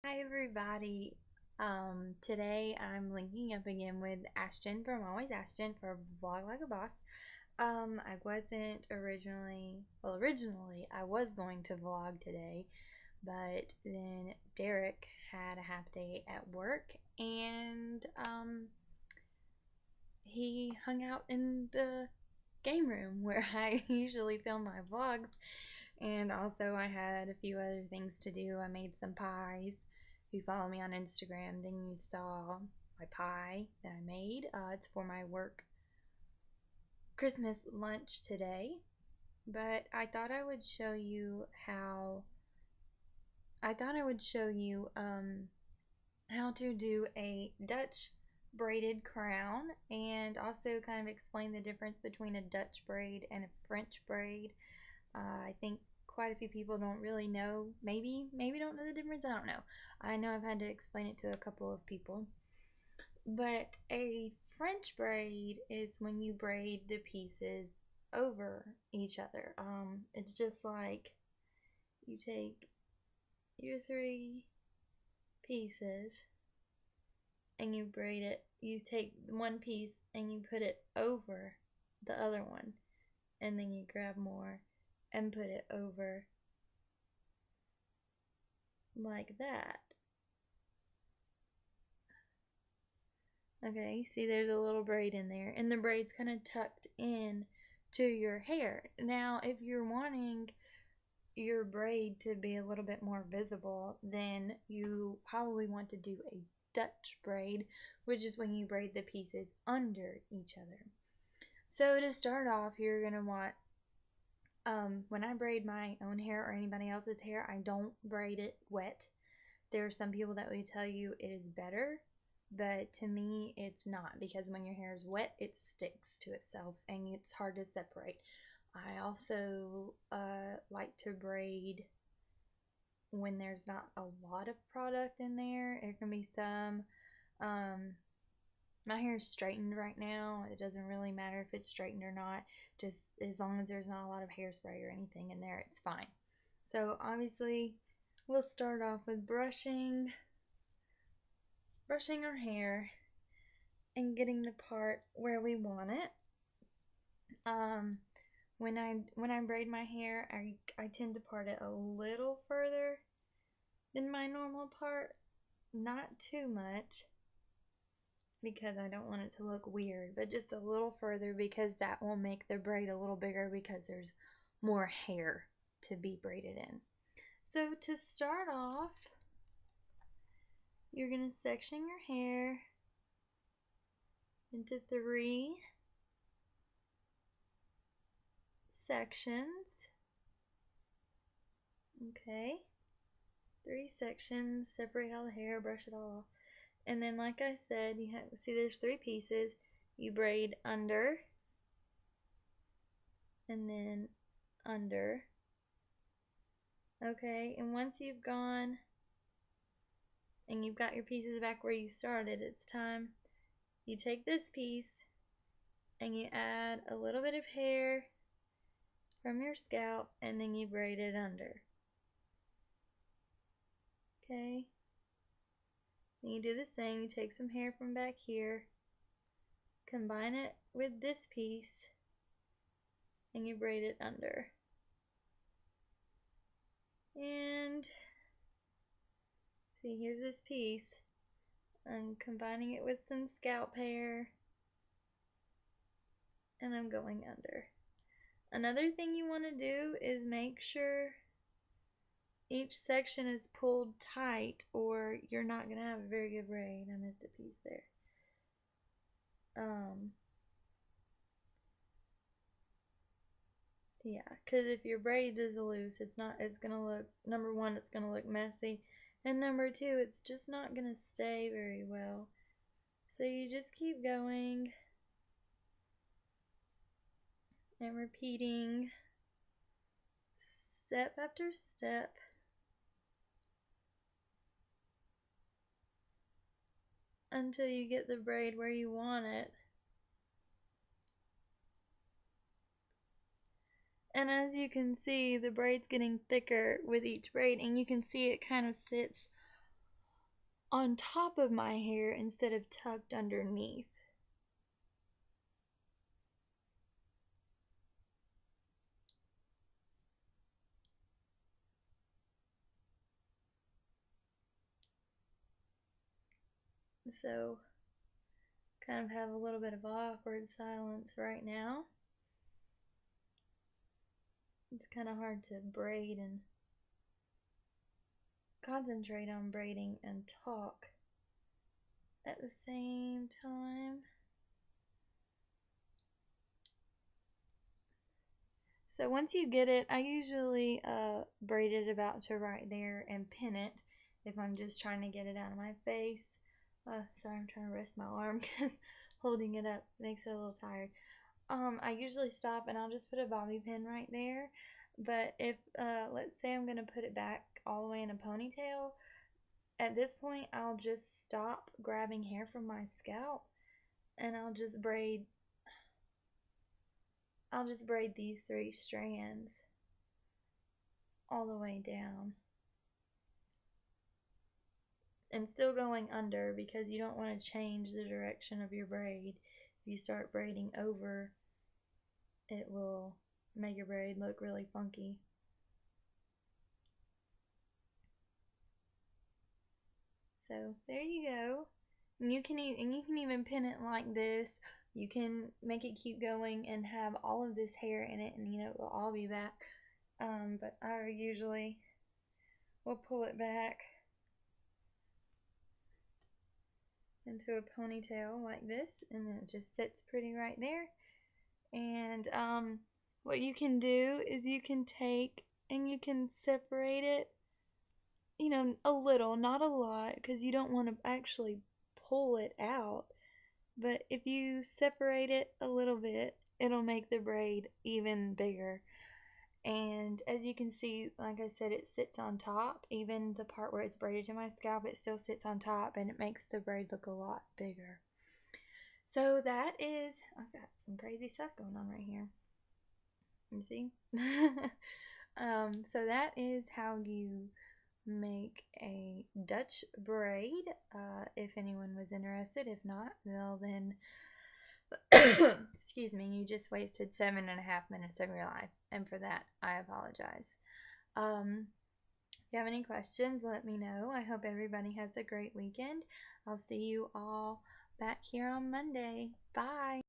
Hi everybody. Today I'm linking up again with Ashton from Always Ashton for Vlog Like a Boss. I wasn't originally I was going to vlog today, but then Derek had a half day at work and he hung out in the game room where I usually film my vlogs. And also, I had a few other things to do. I made some pies. If you follow me on Instagram, then you saw my pie that I made. It's for my work Christmas lunch today. But I thought I would show you how to do a Dutch braided crown, and also kind of explain the difference between a Dutch braid and a French braid. I think quite a few people don't really know, maybe don't know the difference. I don't know. I know I've had to explain it to a couple of people. But a French braid is when you braid the pieces over each other. It's just like you take your three pieces and you braid it. You take one piece and you put it over the other one, and then you grab more and put it over like that. Okay, see there's a little braid in there, and the braid's kind of tucked in to your hair. Now, if you're wanting your braid to be a little bit more visible, then you probably want to do a Dutch braid, which is when you braid the pieces under each other. So to start off, you're going to want, when I braid my own hair or anybody else's hair, I don't braid it wet. There are some people that would tell you it is better, but to me it's not, because when your hair is wet it sticks to itself and it's hard to separate. I also like to braid when there's not a lot of product in there. It can be some. My hair is straightened right now. It doesn't really matter if it's straightened or not, just as long as there's not a lot of hairspray or anything in there, it's fine. So obviously we'll start off with brushing our hair and getting the part where we want it. When I braid my hair, I tend to part it a little further than my normal part, not too much, because I don't want it to look weird, but just a little further, because that will make the braid a little bigger because there's more hair to be braided in. So to start off, you're going to section your hair into 3 sections. Okay, 3 sections, separate all the hair, brush it all off. And then, like I said, you have, see there's 3 pieces. You braid under, and then under. Okay, and once you've gone and you've got your pieces back where you started, it's time you take this piece and you add a little bit of hair from your scalp, and then you braid it under. Okay, and you do the same. You take some hair from back here, combine it with this piece, and you braid it under. And see, here's this piece. I'm combining it with some scalp hair, and I'm going under. Another thing you want to do is make sure each section is pulled tight, or you're not going to have a very good braid. I missed a piece there. Yeah, because if your braid is loose, it's going to look, number one, it's going to look messy, and number two, it's just not going to stay very well. So you just keep going and repeating step after step until you get the braid where you want it. And as you can see, the braid's getting thicker with each braid, and you can see it kind of sits on top of my hair instead of tucked underneath. So, kind of have a little bit of awkward silence right now. It's kind of hard to braid and concentrate on braiding and talk at the same time. So once you get it, I usually braid it about to right there and pin it if I'm just trying to get it out of my face. Sorry, I'm trying to rest my arm because holding it up makes it a little tired. I usually stop and I'll just put a bobby pin right there. But if, let's say I'm going to put it back all the way in a ponytail, at this point I'll just stop grabbing hair from my scalp and I'll just braid these 3 strands all the way down. And still going under because you don't want to change the direction of your braid. If you start braiding over, it will make your braid look really funky. So there you go. And you can even pin it like this. You can make it keep going and have all of this hair in it, and it will all be back. But I usually will pull it back into a ponytail like this, and then it just sits pretty right there. And what you can do is you can take and you can separate it, a little, not a lot, because you don't want to actually pull it out. But if you separate it a little bit, it'll make the braid even bigger. And as you can see, like I said, it sits on top. Even the part where it's braided to my scalp, it still sits on top, and it makes the braid look a lot bigger. So that is, I've got some crazy stuff going on right here. You see? So that is how you make a Dutch braid. If anyone was interested, if not, well then, excuse me, you just wasted 7.5 minutes of your life, and for that, I apologize. If you have any questions, let me know. I hope everybody has a great weekend. I'll see you all back here on Monday. Bye.